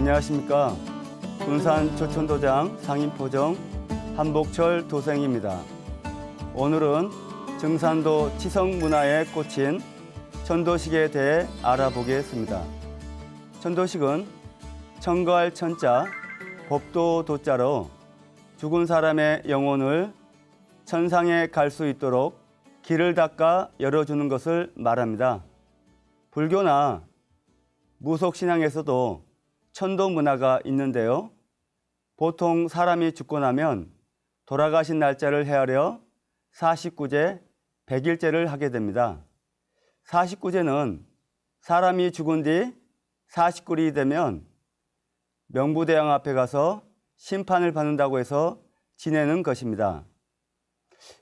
안녕하십니까. 군산 조천도장 상인포정 한복철 도생입니다. 오늘은 증산도 치성문화에 꽂힌 천도식에 대해 알아보겠습니다. 천도식은 천거할 천자, 법도 도자로 죽은 사람의 영혼을 천상에 갈 수 있도록 길을 닦아 열어주는 것을 말합니다. 불교나 무속신앙에서도 천도 문화가 있는데요. 보통 사람이 죽고 나면 돌아가신 날짜를 헤아려 49제, 100일제를 하게 됩니다. 49제는 사람이 죽은 뒤 49일이 되면 명부대왕 앞에 가서 심판을 받는다고 해서 지내는 것입니다.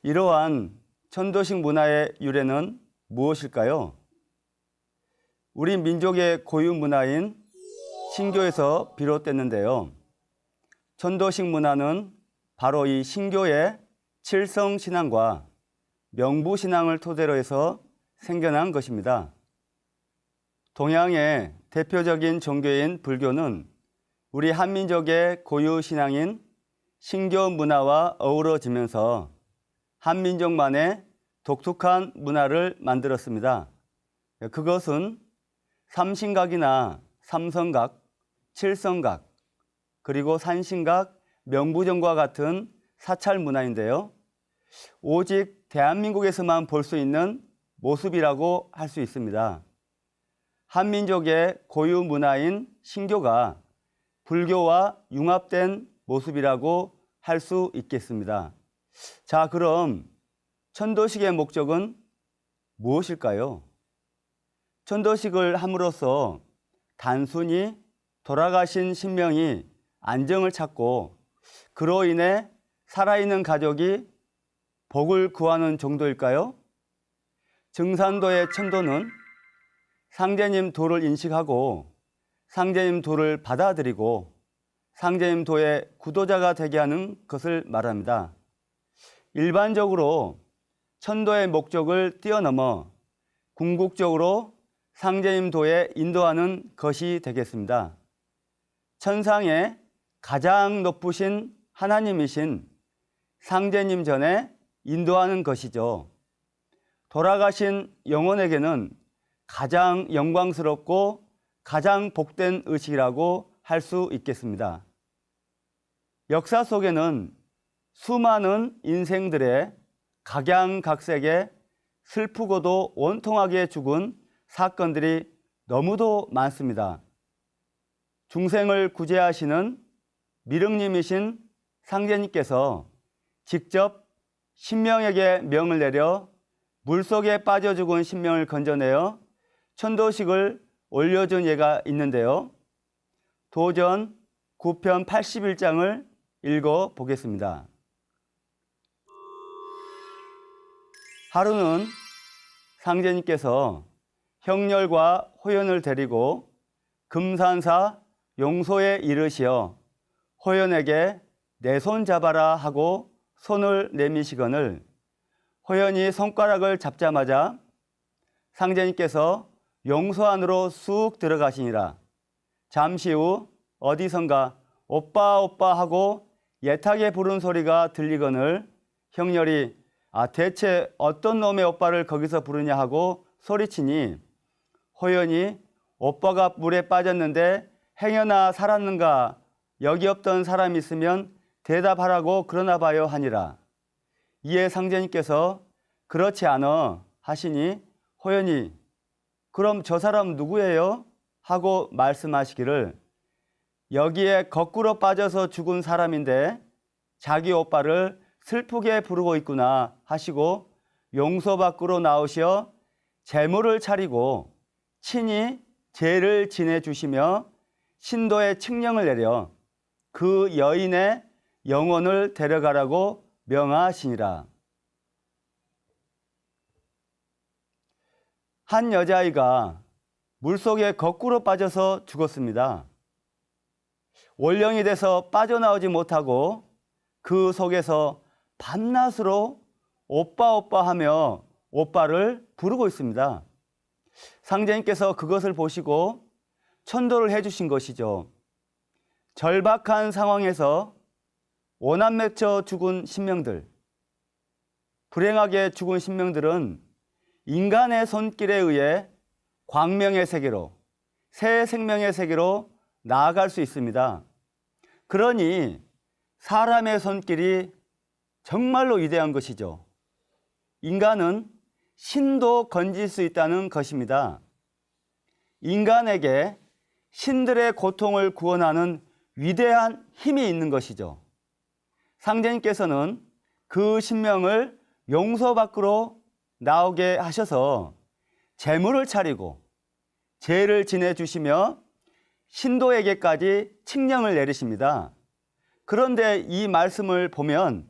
이러한 천도식 문화의 유래는 무엇일까요? 우리 민족의 고유 문화인 신교에서 비롯됐는데요. 천도식 문화는 바로 이 신교의 칠성신앙과 명부신앙을 토대로 해서 생겨난 것입니다. 동양의 대표적인 종교인 불교는 우리 한민족의 고유 신앙인 신교 문화와 어우러지면서 한민족만의 독특한 문화를 만들었습니다. 그것은 삼신각이나 삼성각, 칠성각, 그리고 산신각, 명부정과 같은 사찰 문화인데요. 오직 대한민국에서만 볼 수 있는 모습이라고 할 수 있습니다. 한민족의 고유 문화인 신교가 불교와 융합된 모습이라고 할 수 있겠습니다. 자, 그럼 천도식의 목적은 무엇일까요? 천도식을 함으로써 단순히 돌아가신 신명이 안정을 찾고 그로 인해 살아있는 가족이 복을 구하는 정도일까요? 증산도의 천도는 상제님 도를 인식하고 상제님 도를 받아들이고 상제님 도의 구도자가 되게 하는 것을 말합니다. 일반적으로 천도의 목적을 뛰어넘어 궁극적으로 상제님 도에 인도하는 것이 되겠습니다. 천상에 가장 높으신 하나님이신 상제님 전에 인도하는 것이죠. 돌아가신 영혼에게는 가장 영광스럽고 가장 복된 의식이라고 할 수 있겠습니다. 역사 속에는 수많은 인생들의 각양각색의 슬프고도 원통하게 죽은 사건들이 너무도 많습니다. 중생을 구제하시는 미륵님이신 상제님께서 직접 신명에게 명을 내려 물속에 빠져 죽은 신명을 건져내어 천도식을 올려준 예가 있는데요. 도전 9편 81장을 읽어 보겠습니다. 하루는 상제님께서 형렬과 호연을 데리고 금산사 용소에 이르시어 호연에게 내 손 잡아라 하고 손을 내미시거늘 호연이 손가락을 잡자마자 상제님께서 용소 안으로 쑥 들어가시니라. 잠시 후 어디선가 오빠 오빠 하고 예타게 부른 소리가 들리거늘 형렬이 대체 어떤 놈의 오빠를 거기서 부르냐 하고 소리치니 호연이 오빠가 물에 빠졌는데 행여나 살았는가 여기 없던 사람이 있으면 대답하라고 그러나 봐요 하니라. 이에 상제님께서 그렇지 않아 하시니 호연이 그럼 저 사람 누구예요? 하고 말씀하시기를 여기에 거꾸로 빠져서 죽은 사람인데 자기 오빠를 슬프게 부르고 있구나 하시고 용소 밖으로 나오시어 제물을 차리고 친히 제를 지내주시며 신도의 칙령을 내려 그 여인의 영혼을 데려가라고 명하시니라. 한 여자아이가 물속에 거꾸로 빠져서 죽었습니다. 원령이 돼서 빠져나오지 못하고 그 속에서 밤낮으로 오빠 오빠 하며 오빠를 부르고 있습니다. 상제님께서 그것을 보시고 천도를 해주신 것이죠. 절박한 상황에서 원한 맺혀 죽은 신명들, 불행하게 죽은 신명들은 인간의 손길에 의해 광명의 세계로, 새 생명의 세계로 나아갈 수 있습니다. 그러니 사람의 손길이 정말로 위대한 것이죠. 인간은 신도 건질 수 있다는 것입니다. 인간에게 신들의 고통을 구원하는 위대한 힘이 있는 것이죠. 상제님께서는 그 신명을 용서 밖으로 나오게 하셔서 제물을 차리고 제를 지내주시며 신도에게까지 칙령을 내리십니다. 그런데 이 말씀을 보면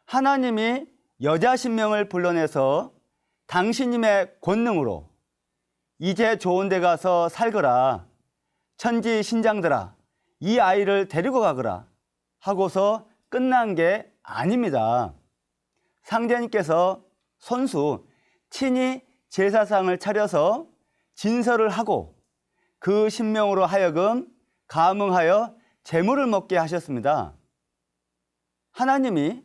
하나님이 여자 신명을 불러내서 당신님의 권능으로 이제 좋은 데 가서 살거라, 천지 신장들아 이 아이를 데리고 가거라 하고서 끝난 게 아닙니다. 상제님께서 손수 친히 제사상을 차려서 진설을 하고 그 신명으로 하여금 감응하여 제물을 먹게 하셨습니다. 하나님이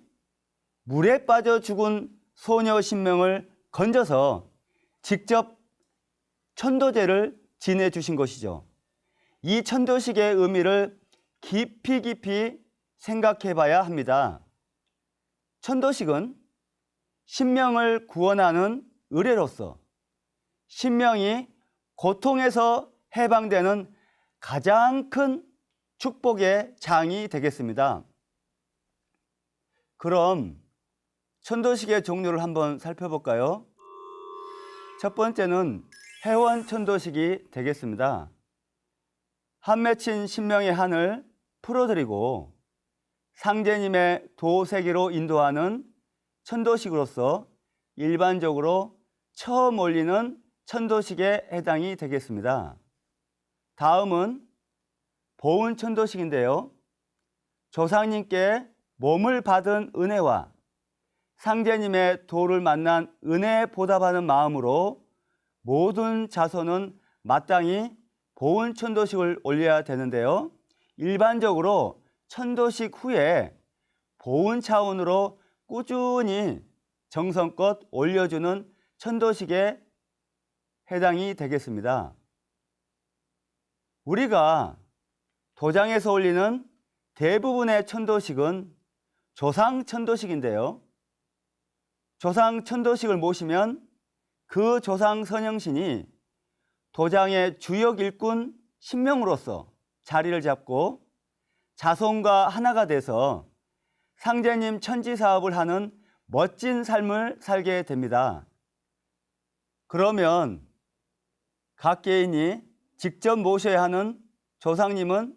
물에 빠져 죽은 소녀 신명을 건져서 직접 천도제를 지내 주신 것이죠. 이 천도식의 의미를 깊이 생각해 봐야 합니다. 천도식은 신명을 구원하는 의뢰로서 신명이 고통에서 해방되는 가장 큰 축복의 장이 되겠습니다. 그럼 천도식의 종류를 한번 살펴볼까요? 첫 번째는 회원 천도식이 되겠습니다. 한 맺힌 신명의 한을 풀어드리고 상제님의 도세계로 인도하는 천도식으로서 일반적으로 처음 올리는 천도식에 해당이 되겠습니다. 다음은 보은 천도식인데요. 조상님께 몸을 받은 은혜와 상제님의 도를 만난 은혜에 보답하는 마음으로 모든 자손은 마땅히 보은 천도식을 올려야 되는데요. 일반적으로 천도식 후에 보은 차원으로 꾸준히 정성껏 올려주는 천도식에 해당이 되겠습니다. 우리가 도장에서 올리는 대부분의 천도식은 조상 천도식인데요. 조상 천도식을 모시면 그 조상 선영신이 도장의 주역 일꾼 신명으로서 자리를 잡고 자손과 하나가 돼서 상제님 천지 사업을 하는 멋진 삶을 살게 됩니다. 그러면 각 개인이 직접 모셔야 하는 조상님은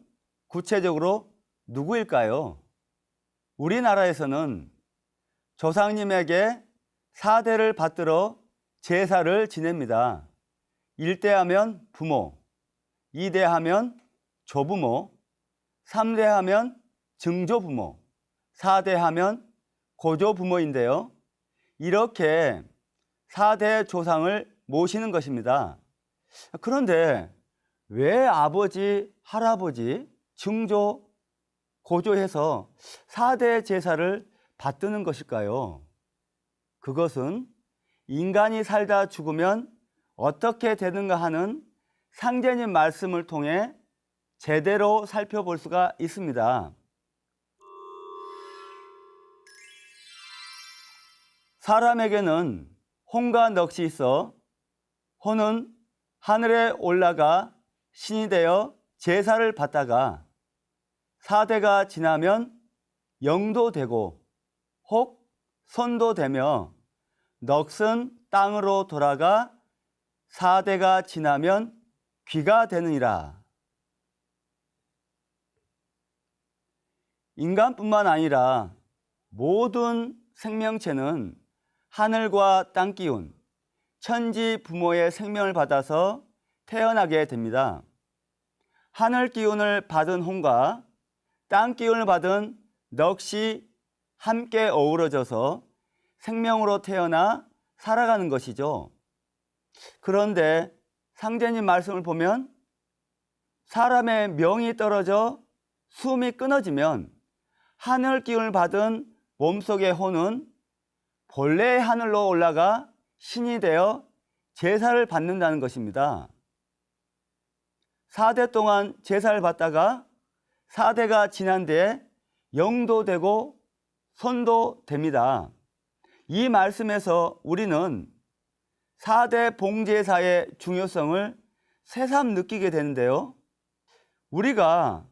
구체적으로 누구일까요? 우리나라에서는 조상님에게 사대를 받들어 제사를 지냅니다. 1대 하면 부모, 2대 하면 조부모, 3대 하면 증조부모, 4대 하면 고조부모인데요. 이렇게 4대 조상을 모시는 것입니다. 그런데 왜 아버지, 할아버지, 증조, 고조해서 4대 제사를 받드는 것일까요? 그것은 인간이 살다 죽으면 어떻게 되는가 하는 상제님 말씀을 통해 제대로 살펴볼 수가 있습니다. 사람에게는 혼과 넋이 있어 혼은 하늘에 올라가 신이 되어 제사를 받다가 4대가 지나면 영도 되고 혹 손도 되며 넋은 땅으로 돌아가 4대가 지나면 귀가 되느니라. 인간뿐만 아니라 모든 생명체는 하늘과 땅 기운, 천지 부모의 생명을 받아서 태어나게 됩니다. 하늘 기운을 받은 혼과 땅 기운을 받은 넋이 함께 어우러져서 생명으로 태어나 살아가는 것이죠. 그런데 상제님 말씀을 보면 사람의 명이 떨어져 숨이 끊어지면 하늘 기운을 받은 몸속의 혼은 본래의 하늘로 올라가 신이 되어 제사를 받는다는 것입니다. 4대 동안 제사를 받다가 4대가 지난 뒤에 영도 되고 손도 됩니다. 이 말씀에서 우리는 4대 봉제사의 중요성을 새삼 느끼게 되는데요. 우리가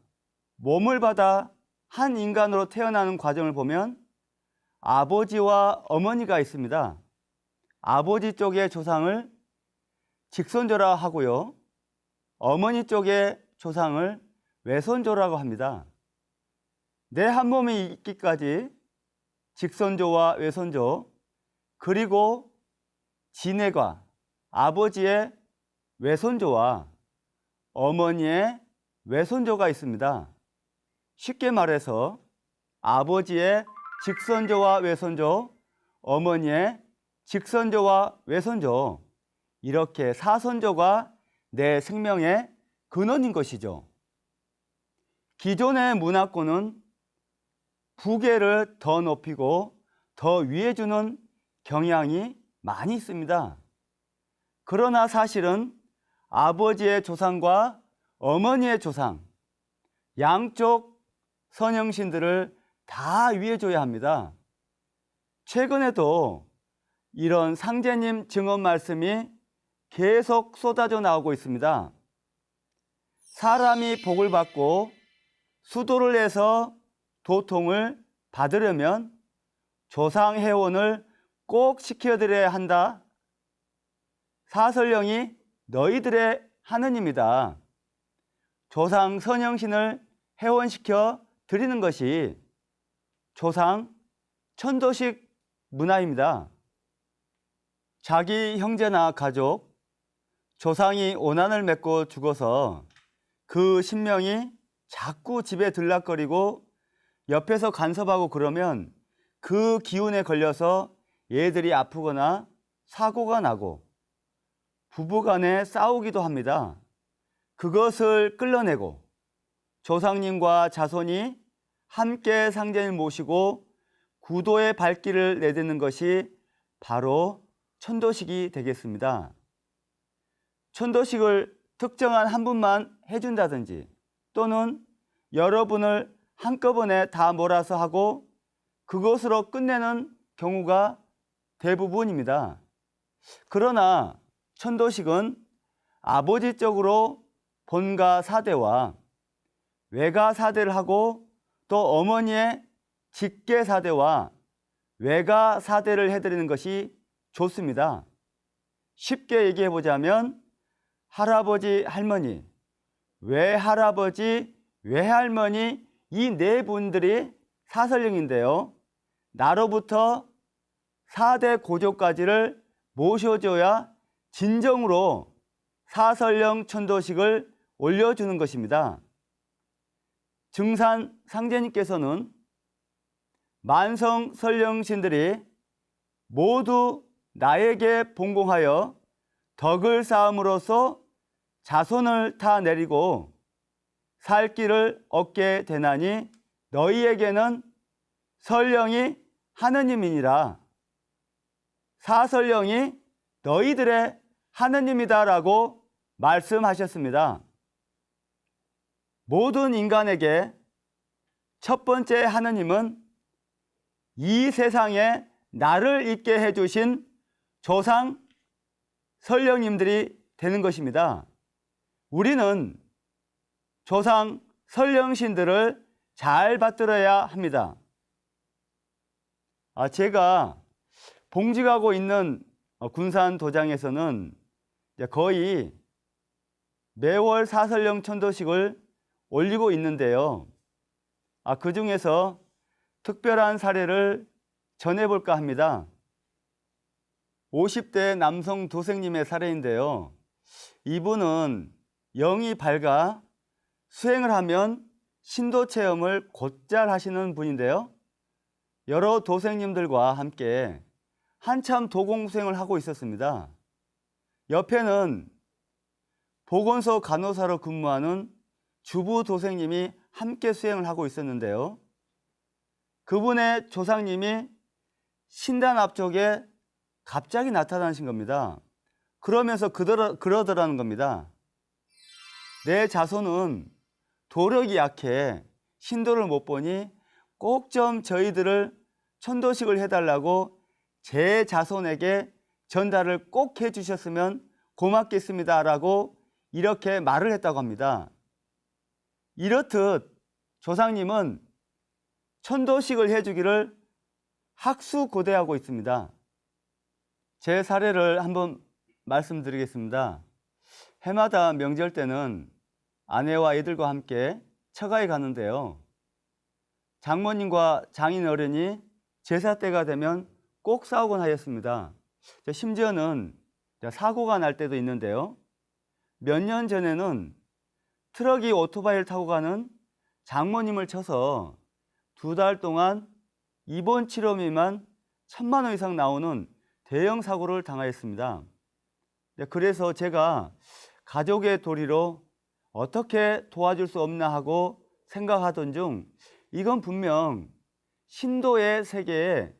몸을 받아 한 인간으로 태어나는 과정을 보면 아버지와 어머니가 있습니다. 아버지 쪽의 조상을 직선조라 하고요. 어머니 쪽의 조상을 외손조라고 합니다. 내 한 몸이 있기까지 직선조와 외손조, 그리고 지네가 아버지의 외손조와 어머니의 외손조가 있습니다. 쉽게 말해서 아버지의 직선조와 외손조, 어머니의 직선조와 외손조, 이렇게 사선조가 내 생명의 근원인 것이죠. 기존의 문화권은 부계를 더 높이고 더 위해 주는 경향이 많이 있습니다. 그러나 사실은 아버지의 조상과 어머니의 조상, 양쪽 선형신들을 다 위해 줘야 합니다. 최근에도 이런 상제님 증언 말씀이 계속 쏟아져 나오고 있습니다. 사람이 복을 받고 수도를 내서 도통을 받으려면 조상 해원을 꼭 시켜드려야 한다. 사설령이 너희들의 하느님이다. 조상 선형신을 해원시켜 드리는 것이 조상 천도식 문화입니다. 자기 형제나 가족, 조상이 오난을 맺고 죽어서 그 신명이 자꾸 집에 들락거리고 옆에서 간섭하고 그러면 그 기운에 걸려서 얘들이 아프거나 사고가 나고 부부간에 싸우기도 합니다. 그것을 끌어내고 조상님과 자손이 함께 상제를 모시고 구도의 발길을 내딛는 것이 바로 천도식이 되겠습니다. 천도식을 특정한 한 분만 해준다든지 또는 여러분을 한꺼번에 다 몰아서 하고 그것으로 끝내는 경우가 대부분입니다. 그러나 천도식은 아버지 쪽으로 본가 사대와 외가 사대를 하고 또 어머니의 직계 사대와 외가 사대를 해드리는 것이 좋습니다. 쉽게 얘기해 보자면 할아버지, 할머니, 외할아버지, 외할머니 이 네 분들이 사설령인데요. 나로부터 4대 고조까지를 모셔줘야 진정으로 사설령 천도식을 올려주는 것입니다. 증산 상제님께서는 만성 설령신들이 모두 나에게 봉공하여 덕을 쌓음으로써 자손을 타 내리고 살 길을 얻게 되나니 너희에게는 설령이 하느님이니라. 사설령이 너희들의 하느님이다라고 말씀하셨습니다. 모든 인간에게 첫 번째 하느님은 이 세상에 나를 있게 해주신 조상 설령님들이 되는 것입니다. 우리는 조상 설령신들을 잘 받들어야 합니다. 제가 봉직하고 있는 군산 도장에서는 거의 매월 사설령 천도식을 올리고 있는데요. 그 중에서 특별한 사례를 전해볼까 합니다. 50대 남성 도생님의 사례인데요. 이분은 영이 밝아 수행을 하면 신도 체험을 곧잘 하시는 분인데요. 여러 도생님들과 함께 한참 도공 수행을 하고 있었습니다. 옆에는 보건소 간호사로 근무하는 주부 도생님이 함께 수행을 하고 있었는데요. 그분의 조상님이 신단 앞쪽에 갑자기 나타나신 겁니다. 그러면서 그러더라는 겁니다. 내 자손은 도력이 약해 신도를 못 보니 꼭 좀 저희들을 천도식을 해달라고 제 자손에게 전달을 꼭 해주셨으면 고맙겠습니다 라고 이렇게 말을 했다고 합니다. 이렇듯 조상님은 천도식을 해주기를 학수고대하고 있습니다. 제 사례를 한번 말씀드리겠습니다. 해마다 명절 때는 아내와 아이들과 함께 처가에 가는데요. 장모님과 장인 어른이 제사 때가 되면 꼭 싸우곤 하였습니다. 심지어는 사고가 날 때도 있는데요. 몇 년 전에는 트럭이 오토바이를 타고 가는 장모님을 쳐서 2달 동안 입원 치료비만 1,000만 원 이상 나오는 대형 사고를 당하였습니다. 그래서 제가 가족의 도리로 어떻게 도와줄 수 없나 하고 생각하던 중 이건 분명 신도의 세계에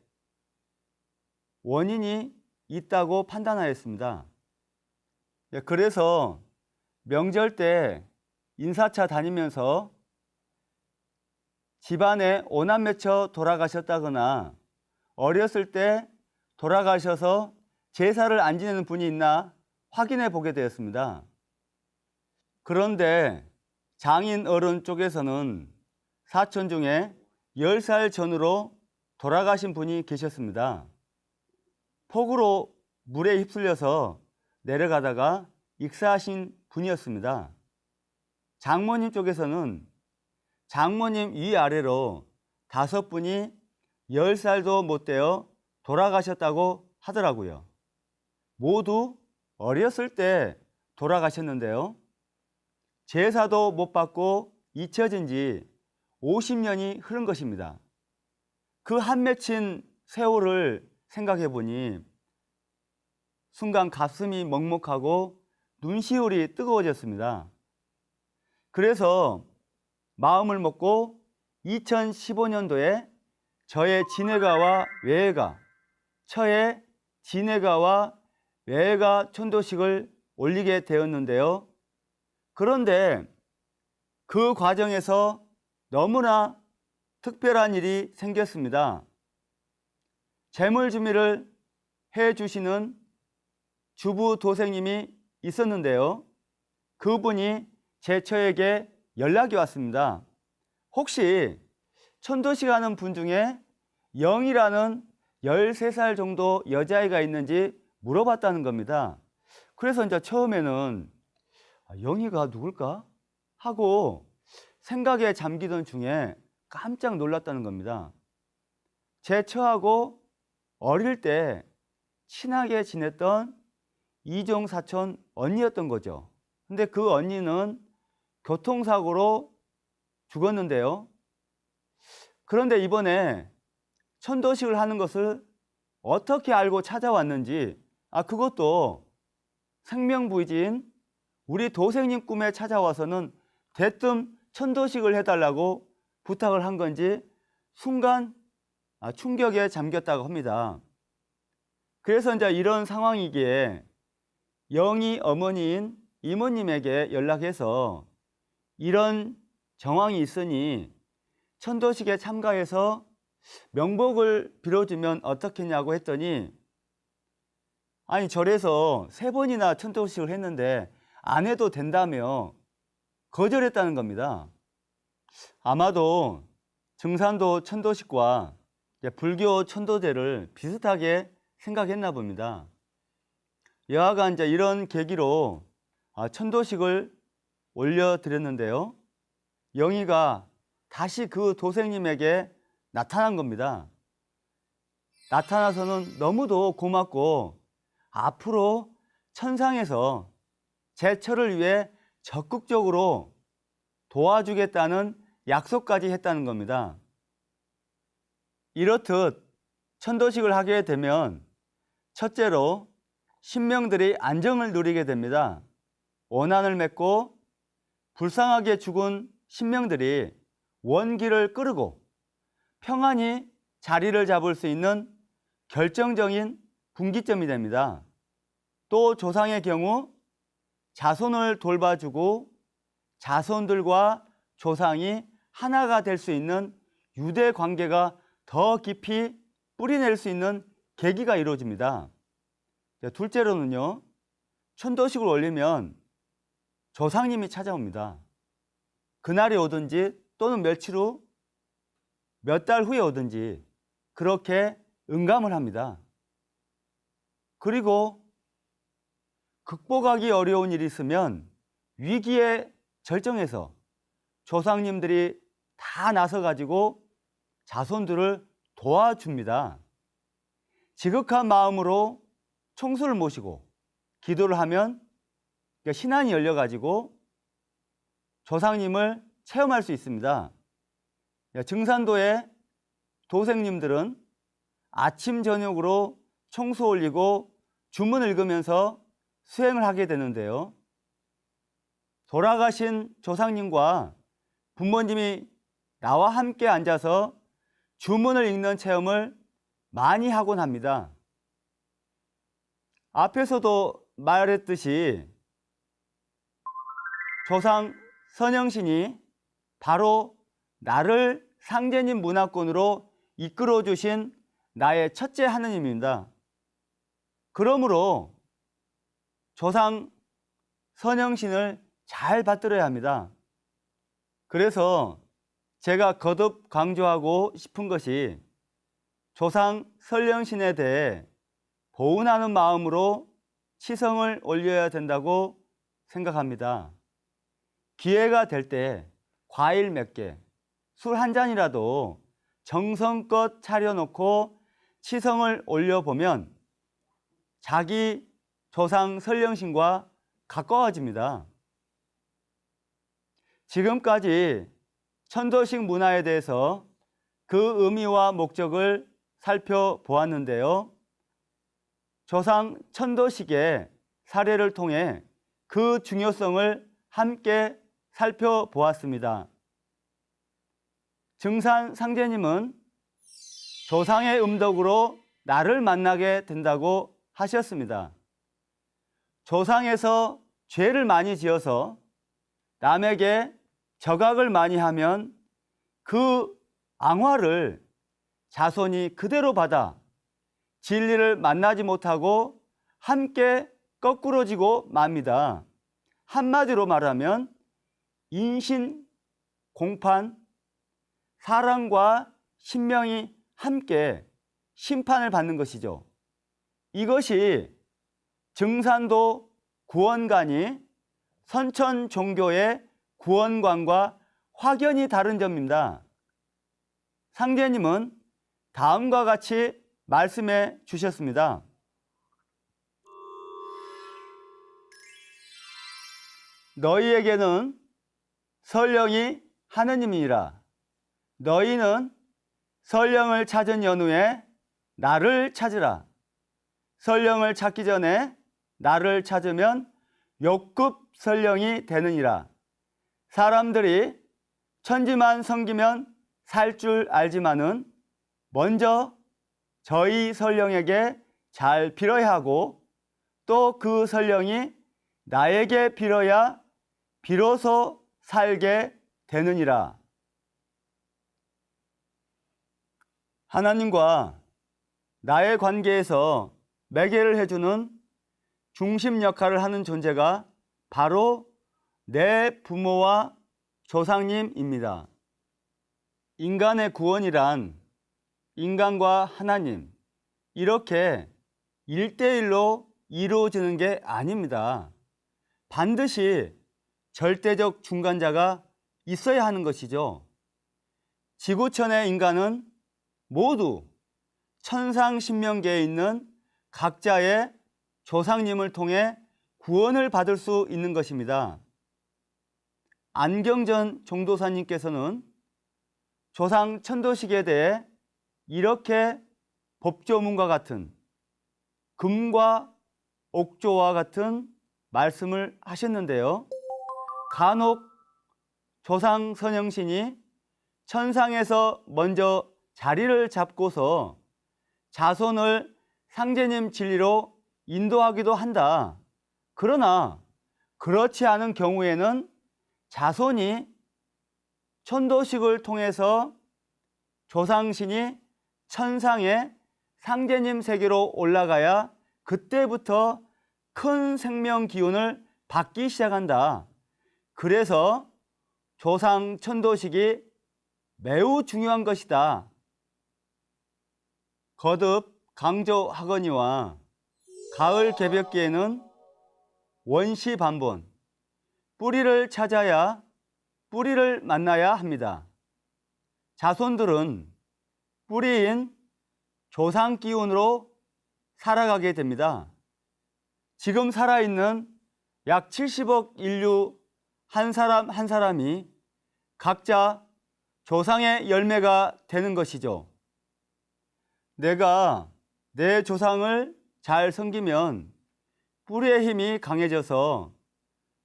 원인이 있다고 판단하였습니다. 그래서 명절 때 인사차 다니면서 집안에 오남매처 돌아가셨다거나 어렸을 때 돌아가셔서 제사를 안 지내는 분이 있나 확인해 보게 되었습니다. 그런데 장인 어른 쪽에서는 사촌 중에 10살 전후로 돌아가신 분이 계셨습니다. 폭우로 물에 휩쓸려서 내려가다가 익사하신 분이었습니다. 장모님 쪽에서는 장모님 위아래로 5분이 10살도 못 되어 돌아가셨다고 하더라고요. 모두 어렸을 때 돌아가셨는데요. 제사도 못 받고 잊혀진 지 50년이 흐른 것입니다. 그 한 맺힌 세월을 생각해 보니 순간 가슴이 먹먹하고 눈시울이 뜨거워졌습니다. 그래서 마음을 먹고 2015년도에 저의 진해가와 외해가, 처의 진해가와 외해가 천도식을 올리게 되었는데요. 그런데 그 과정에서 너무나 특별한 일이 생겼습니다. 재물 주미를 해주시는 주부 도생님이 있었는데요. 그분이 제 처에게 연락이 왔습니다. 혹시 천도식 하는 분 중에 영이라는 13살 정도 여자아이가 있는지 물어봤다는 겁니다. 그래서 이제 처음에는 영이가 누굴까? 하고 생각에 잠기던 중에 깜짝 놀랐다는 겁니다. 제 처하고 어릴 때 친하게 지냈던 이종 사촌 언니였던 거죠. 근데 그 언니는 교통사고로 죽었는데요. 그런데 이번에 천도식을 하는 것을 어떻게 알고 찾아왔는지, 그것도 생명부이지인 우리 도생님 꿈에 찾아와서는 대뜸 천도식을 해달라고 부탁을 한 건지 순간 충격에 잠겼다고 합니다. 그래서 이제 이런 상황이기에 영희 어머니인 이모님에게 연락해서 이런 정황이 있으니 천도식에 참가해서 명복을 빌어주면 어떻겠냐고 했더니 절에서 3번이나 천도식을 했는데 안 해도 된다며 거절했다는 겁니다. 아마도 증산도 천도식과 불교 천도제를 비슷하게 생각했나 봅니다. 여하간 이제 이런 계기로 천도식을 올려드렸는데요. 영희가 다시 그 도생님에게 나타난 겁니다. 나타나서는 너무도 고맙고 앞으로 천상에서 제 처를 위해 적극적으로 도와주겠다는 약속까지 했다는 겁니다. 이렇듯 천도식을 하게 되면 첫째로 신명들이 안정을 누리게 됩니다. 원한을 맺고 불쌍하게 죽은 신명들이 원기를 끄르고 평안히 자리를 잡을 수 있는 결정적인 분기점이 됩니다. 또 조상의 경우 자손을 돌봐주고 자손들과 조상이 하나가 될 수 있는 유대 관계가 더 깊이 뿌리낼 수 있는 계기가 이루어집니다. 둘째로는요, 천도식을 올리면 조상님이 찾아옵니다. 그날이 오든지 또는 며칠 후, 몇 달 후에 오든지 그렇게 응감을 합니다. 그리고 극복하기 어려운 일이 있으면 위기의 절정에서 조상님들이 다 나서가지고 자손들을 도와줍니다. 지극한 마음으로 총수를 모시고 기도를 하면 신안이 열려가지고 조상님을 체험할 수 있습니다. 증산도의 도생님들은 아침 저녁으로 총수 올리고 주문 읽으면서 수행을 하게 되는데요. 돌아가신 조상님과 부모님이 나와 함께 앉아서 주문을 읽는 체험을 많이 하곤 합니다. 앞에서도 말했듯이 조상 선영신이 바로 나를 상제님 문화권으로 이끌어 주신 나의 첫째 하느님입니다. 그러므로 조상 선영신을 잘 받들어야 합니다. 그래서 제가 거듭 강조하고 싶은 것이 조상 선영신에 대해 보은하는 마음으로 치성을 올려야 된다고 생각합니다. 기회가 될 때 과일 몇 개, 술 한 잔이라도 정성껏 차려놓고 치성을 올려보면 자기 조상 선령신과 가까워집니다. 지금까지 천도식 문화에 대해서 그 의미와 목적을 살펴보았는데요. 조상 천도식의 사례를 통해 그 중요성을 함께 살펴보았습니다. 증산 상제님은 조상의 음덕으로 나를 만나게 된다고 하셨습니다. 조상에서 죄를 많이 지어서 남에게 저각을 많이 하면 그 앙화를 자손이 그대로 받아 진리를 만나지 못하고 함께 거꾸러지고 맙니다. 한마디로 말하면 인신 공판, 사랑과 신명이 함께 심판을 받는 것이죠. 이것이 증산도 구원관이 선천 종교의 구원관과 확연히 다른 점입니다. 상제님은 다음과 같이 말씀해 주셨습니다. 너희에게는 설령이 하느님이니라. 너희는 설령을 찾은 연후에 나를 찾으라. 설령을 찾기 전에 나를 찾으면 역급 설령이 되느니라. 사람들이 천지만 섬기면 살 줄 알지만은 먼저 저희 설령에게 잘 빌어야 하고 또 그 설령이 나에게 빌어야 비로소 살게 되느니라. 하나님과 나의 관계에서 매개를 해주는 중심 역할을 하는 존재가 바로 내 부모와 조상님입니다. 인간의 구원이란 인간과 하나님 이렇게 1대1로 이루어지는 게 아닙니다. 반드시 절대적 중간자가 있어야 하는 것이죠. 지구촌의 인간은 모두 천상신명계에 있는 각자의 조상님을 통해 구원을 받을 수 있는 것입니다. 안경전 종도사님께서는 조상 천도식에 대해 이렇게 법조문과 같은 금과 옥조와 같은 말씀을 하셨는데요. 간혹 조상 선영신이 천상에서 먼저 자리를 잡고서 자손을 상제님 진리로 인도하기도 한다. 그러나 그렇지 않은 경우에는 자손이 천도식을 통해서 조상신이 천상의 상제님 세계로 올라가야 그때부터 큰 생명 기운을 받기 시작한다. 그래서 조상 천도식이 매우 중요한 것이다. 거듭 강조하거니와 가을 개벽기에는 원시 반본, 뿌리를 찾아야 뿌리를 만나야 합니다. 자손들은 뿌리인 조상 기운으로 살아가게 됩니다. 지금 살아있는 약 70억 인류 한 사람 한 사람이 각자 조상의 열매가 되는 것이죠. 내가 내 조상을 잘 섬기면 뿌리의 힘이 강해져서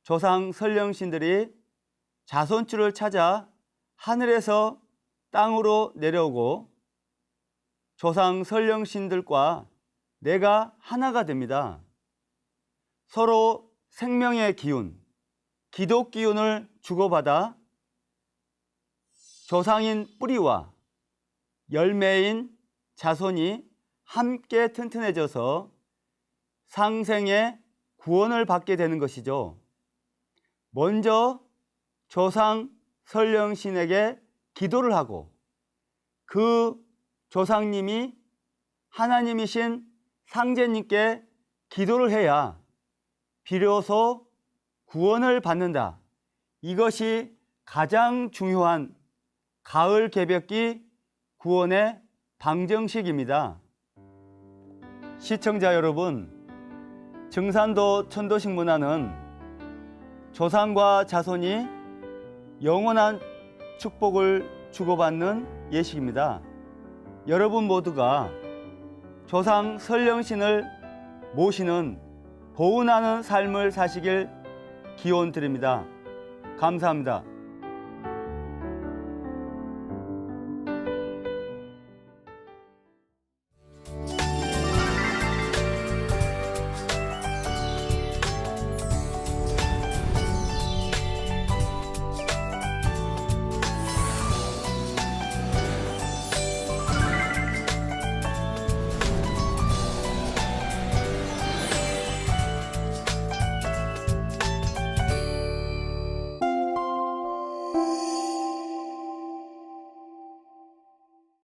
조상 선령신들이 자손줄을 찾아 하늘에서 땅으로 내려오고 조상 선령신들과 내가 하나가 됩니다. 서로 생명의 기운, 기독 기운을 주고받아 조상인 뿌리와 열매인 자손이 함께 튼튼해져서 상생의 구원을 받게 되는 것이죠. 먼저 조상 선령신에게 기도를 하고 그 조상님이 하나님이신 상제님께 기도를 해야 비로소 구원을 받는다. 이것이 가장 중요한 가을 개벽기 구원의 방정식입니다. 시청자 여러분, 증산도 천도식 문화는 조상과 자손이 영원한 축복을 주고받는 예식입니다. 여러분 모두가 조상 선령신을 모시는 보은하는 삶을 사시길 기원 드립니다. 감사합니다.